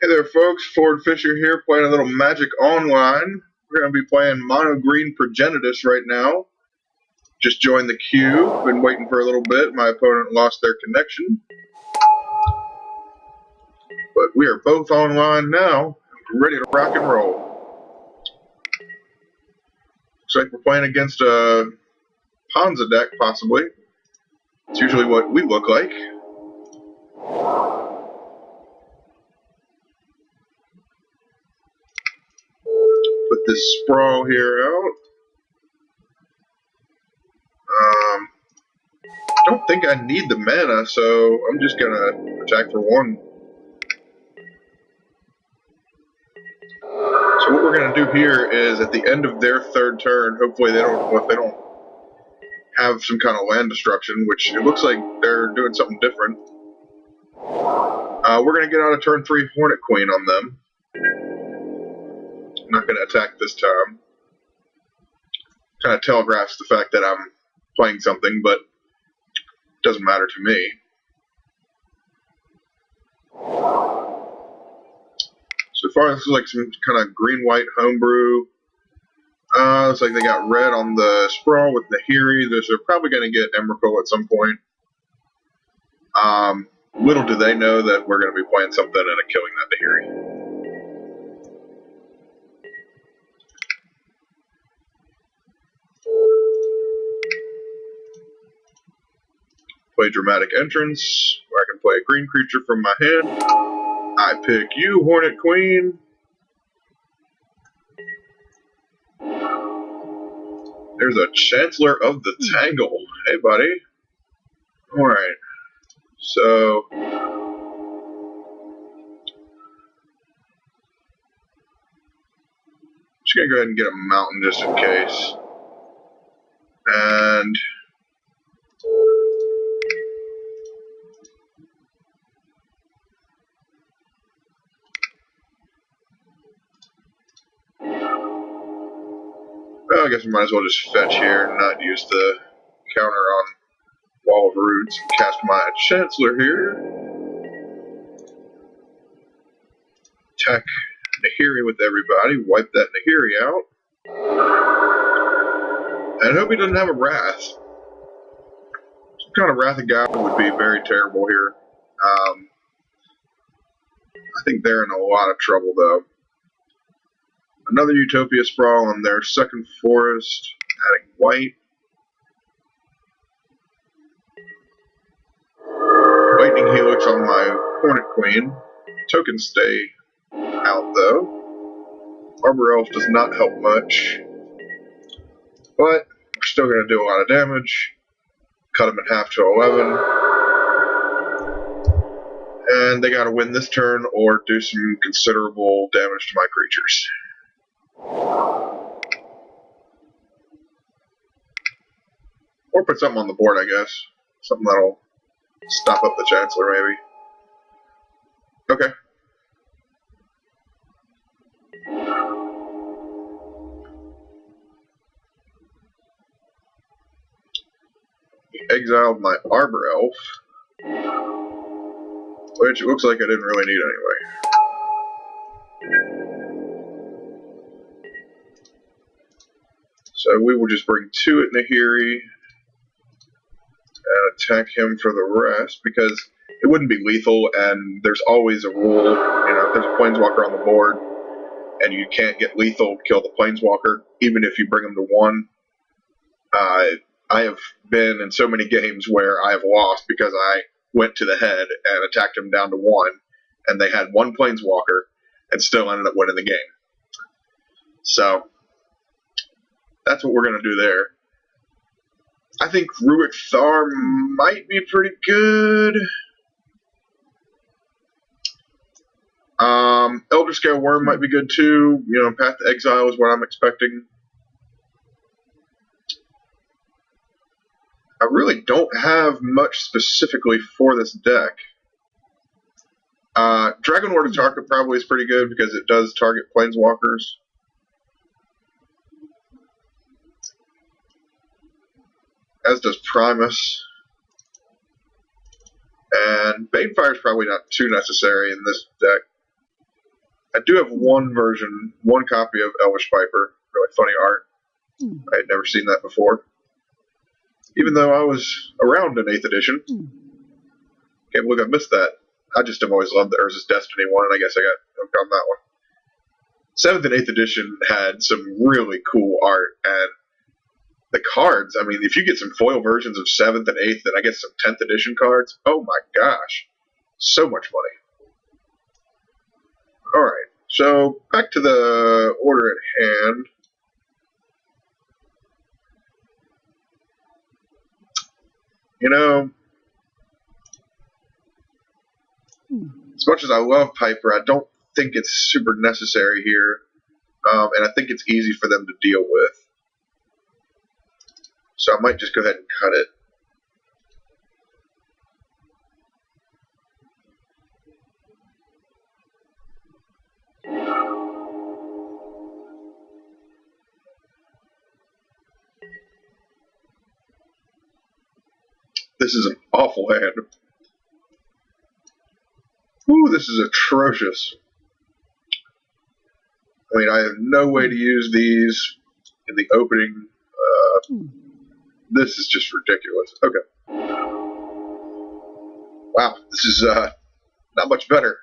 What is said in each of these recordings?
Hey there folks, Ford Fisher here playing a little Magic Online. We're going to be playing Mono Green Progenitus right now. Just joined the queue, been waiting for a little bit. My opponent lost their connection. But we are both online now, ready to rock and roll. Looks like we're playing against a Ponza deck, possibly. It's usually what we look like. Put this sprawl here out. Don't think I need the mana, so I'm just gonna attack for one. So what we're gonna do here is at the end of their third turn, hopefully they don't have some kind of land destruction, which it looks like they're doing something different. We're gonna get out of turn 3 Hornet Queen on them. I'm not gonna attack this time. Kind of telegraphs the fact that I'm playing something, but it doesn't matter to me. So far, this is like some kind of green-white homebrew. Looks like they got red on the sprawl with Nahiri. They're probably going to get Emrakul at some point. Little do they know that we're going to be playing something and killing that Nahiri. Play Dramatic Entrance, where I can play a green creature from my hand. I pick you, Hornet Queen. There's a Chancellor of the Tangle. Hey, buddy. Alright. So, just gonna go ahead and get a mountain just in case. And well, I guess we might as well just fetch here and not use the counter on Wall of Roots and cast my Chancellor here. Attack Nahiri with everybody, wipe that Nahiri out. And I hope he doesn't have a Wrath. Some kind of Wrath of God would be very terrible here. I think they're in a lot of trouble though. Another Utopia Sprawl on their second forest, adding white. Lightning Helix on my Hornet Queen. Tokens stay out though. Arbor Elf does not help much. But we're still going to do a lot of damage. Cut them in half to 11. And they got to win this turn or do some considerable damage to my creatures. Or put something on the board, I guess. Something that'll stop up the Chancellor, maybe. Okay. He exiled my Arbor Elf. Which it looks like I didn't really need anyway. So we will just bring 2 at Nahiri and attack him for the rest, because it wouldn't be lethal, and there's always a rule, if there's a Planeswalker on the board, and you can't get lethal, kill the Planeswalker, even if you bring him to 1. I have been in so many games where I have lost because I went to the head and attacked him down to 1, and they had 1 Planeswalker, and still ended up winning the game. So, that's what we're going to do there. I think Rubic Thar might be pretty good. Elder Scale Worm might be good too. Path to Exile is what I'm expecting. I really don't have much specifically for this deck. Dragon Lord of Tarka probably is pretty good because it does target Planeswalkers. As does Primus. And Banefire is probably not too necessary in this deck. I do have one copy of Elvish Piper. Really funny art. I had never seen that before. Even though I was around in 8th edition. Can't believe I missed that. I just have always loved the Urza's Destiny one, and I guess I got hooked on that one. 7th and 8th edition had some really cool art, and the cards, I mean, if you get some foil versions of 7th and 8th, and I get some 10th edition cards, oh my gosh, so much money. Alright, so back to the order at hand. You know, as much as I love Piper, I don't think it's super necessary here, and I think it's easy for them to deal with. So I might just go ahead and cut it. This is an awful hand. Ooh, this is atrocious. I mean, I have no way to use these in the opening. This is just ridiculous. Okay. Wow, this is not much better.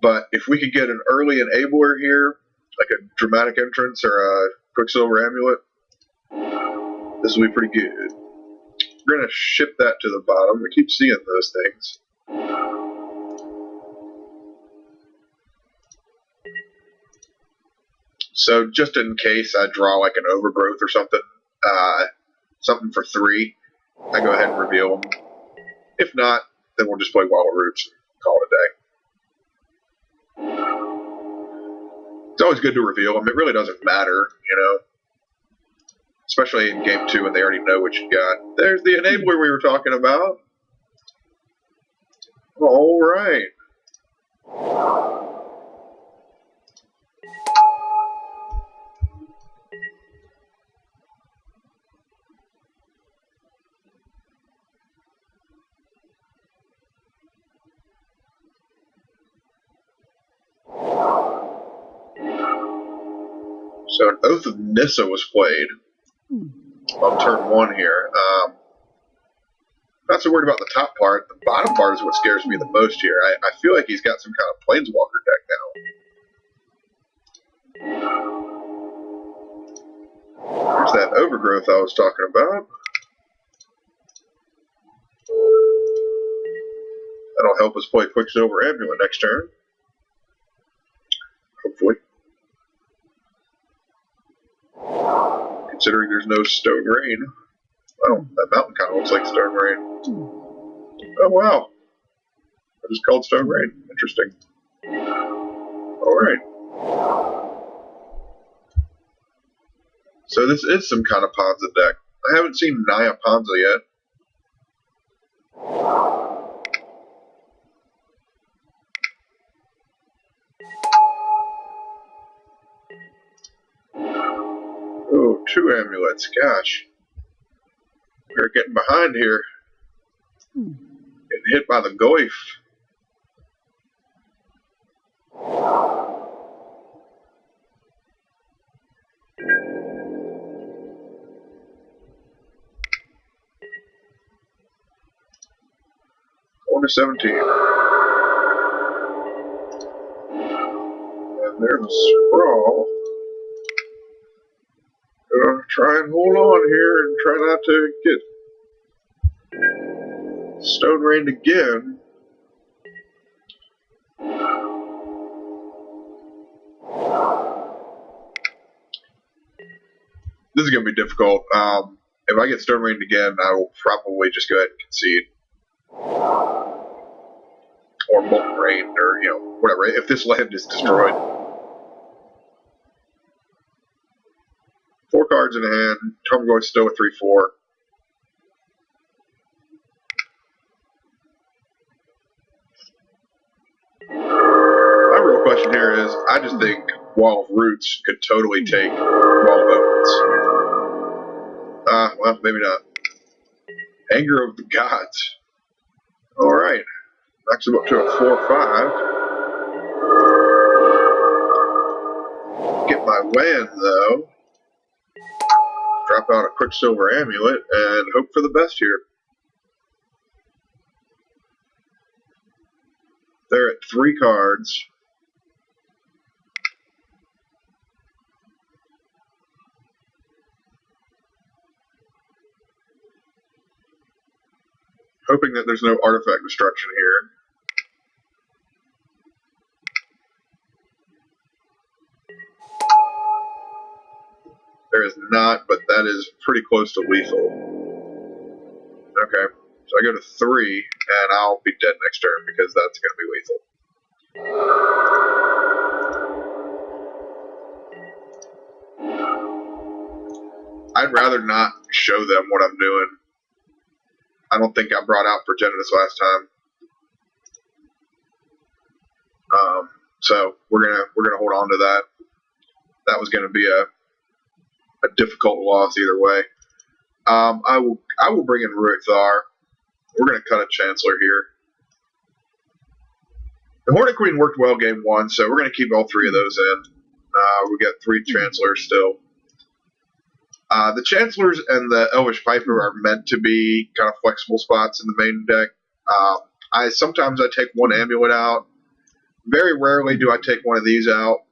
But if we could get an early enabler here, like a dramatic entrance or a Quicksilver Amulet, this will be pretty good. We're going to ship that to the bottom. We keep seeing those things. So just in case I draw like an Overgrowth or something, something for 3, I go ahead and reveal them. If not, then we'll just play Wall of Roots and call it a day. It's always good to reveal them. It really doesn't matter, you know. Especially in Game 2 when they already know what you got. There's the enabler we were talking about. All right. So an Oath of Nissa was played on turn 1 here. Not so worried about the top part. The bottom part is what scares me the most here. I feel like he's got some kind of Planeswalker deck now. There's that Overgrowth I was talking about. That'll help us play Quicksilver Amulet next turn. Hopefully. Considering there's no Stone Rain. Well, that mountain kind of looks like Stone Rain. Oh, wow. I just called Stone Rain. Interesting. Alright. So this is some kind of Ponza deck. I haven't seen Naya Ponza yet. Oh, 2 amulets. Gosh. We're getting behind here. Getting hit by the Goyf. One to 17. And there's a Sprawl. Gonna try and hold on here and try not to get Stone Rained again. This is going to be difficult. If I get Stone Rained again, I will probably just go ahead and concede. Or Molten Rain, or, you know, whatever. If this land is destroyed. 4 cards in hand. Tarmogoyf's still a 3/4. My real question here is, I just think Wall of Roots could totally take Wall of Omens. Well, maybe not. Anger of the Gods. Alright. Knocks him up to a 4/5. Land, though. Drop out a Quicksilver Amulet and hope for the best here. They're at 3 cards. Hoping that there's no artifact destruction here. There is not, but that is pretty close to lethal. Okay, so I go to 3, and I'll be dead next turn because that's going to be lethal. I'd rather not show them what I'm doing. I don't think I brought out Progenitus last time. So we're gonna hold on to that. That was gonna be a difficult loss either way. I will bring in Ruithar. We're gonna cut a Chancellor here. The Hornet Queen worked well game 1, so we're gonna keep all 3 of those in. We got 3 Chancellors still. The Chancellors and the Elvish Piper are meant to be kind of flexible spots in the main deck. Sometimes I take one amulet out. Very rarely do I take one of these out.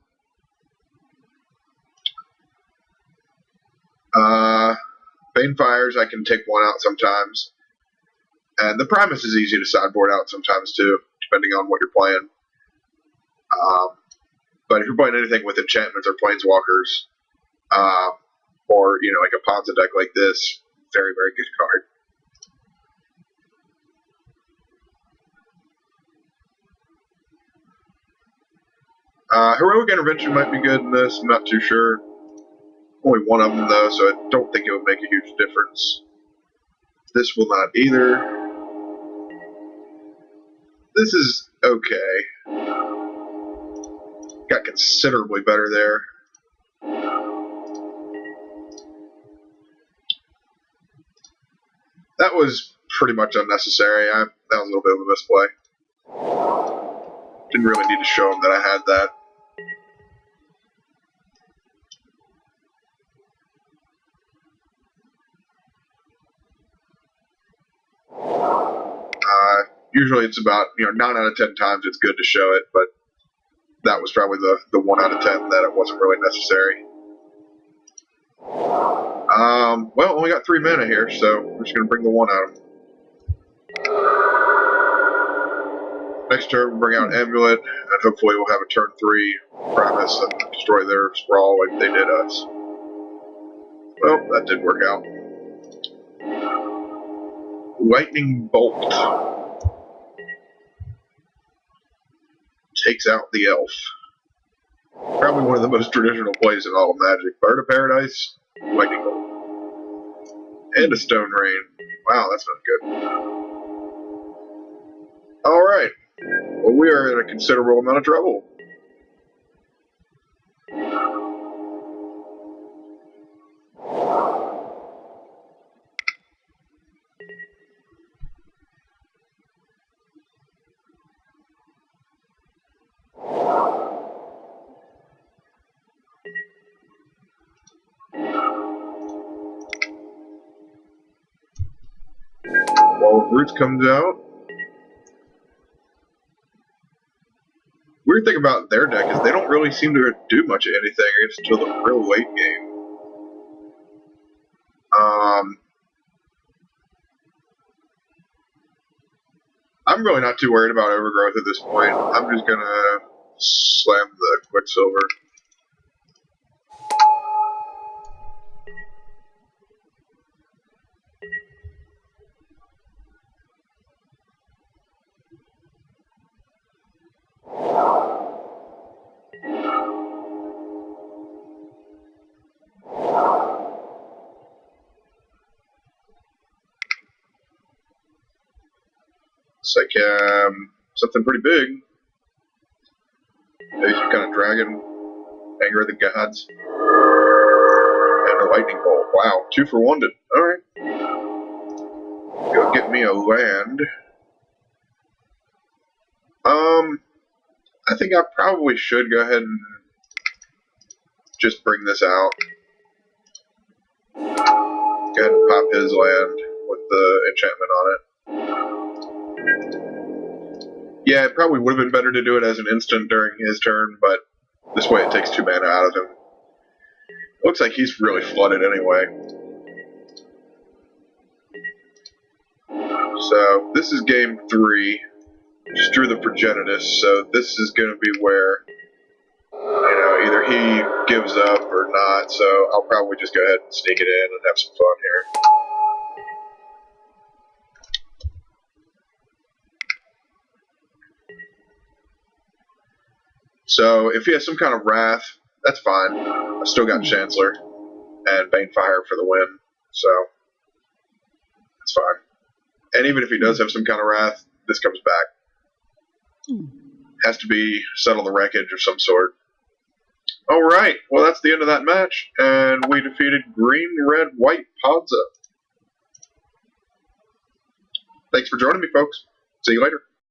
Banefires, I can take one out sometimes. And the Primus is easy to sideboard out sometimes too, depending on what you're playing. But if you're playing anything with enchantments or planeswalkers, or like a Ponza deck like this, very, very good card. Heroic Intervention might be good in this, I'm not too sure. Only one of them though, so I don't think it would make a huge difference. This will not either. This is okay. Got considerably better there. That was pretty much unnecessary. That was a little bit of a misplay. Didn't really need to show him that I had that. Usually it's about 9 out of 10 times it's good to show it, but that was probably the 1 out of 10 that it wasn't really necessary. Well, only got 3 mana here, so we're just gonna bring the 1 out of them. Next turn, we'll bring out Amulet, and hopefully we'll have a turn 3 Primus and destroy their Sprawl like they did us. Well, that did work out. Lightning Bolt takes out the Elf. Probably one of the most traditional plays in all of Magic. Bird of Paradise, Lightning Bolt. And a Stone Rain. Wow, that's not good. Alright. Well, we are in a considerable amount of trouble. Well, Roots comes out. Weird thing about their deck is they don't really seem to do much of anything until the real late game. I'm really not too worried about Overgrowth at this point. I'm just gonna slam the Quicksilver. It's like something pretty big. Maybe some kind of dragon, Anger of the Gods, and a Lightning Bolt. Wow, 2 for 1. Alright. Go get me a land. I think I probably should go ahead and just bring this out. Go ahead and pop his land with the enchantment on it. Yeah, it probably would have been better to do it as an instant during his turn, but this way it takes 2 mana out of him. Looks like he's really flooded anyway. So, this is game 3. Just drew the Progenitus, so this is going to be where, either he gives up or not, so I'll probably just go ahead and sneak it in and have some fun here. So, if he has some kind of Wrath, that's fine. I still got Chancellor and Banefire for the win, so that's fine. And even if he does have some kind of Wrath, this comes back. Has to be Settle the Wreckage of some sort. Alright, well that's the end of that match, and we defeated Green, Red, White Ponza. Thanks for joining me, folks. See you later.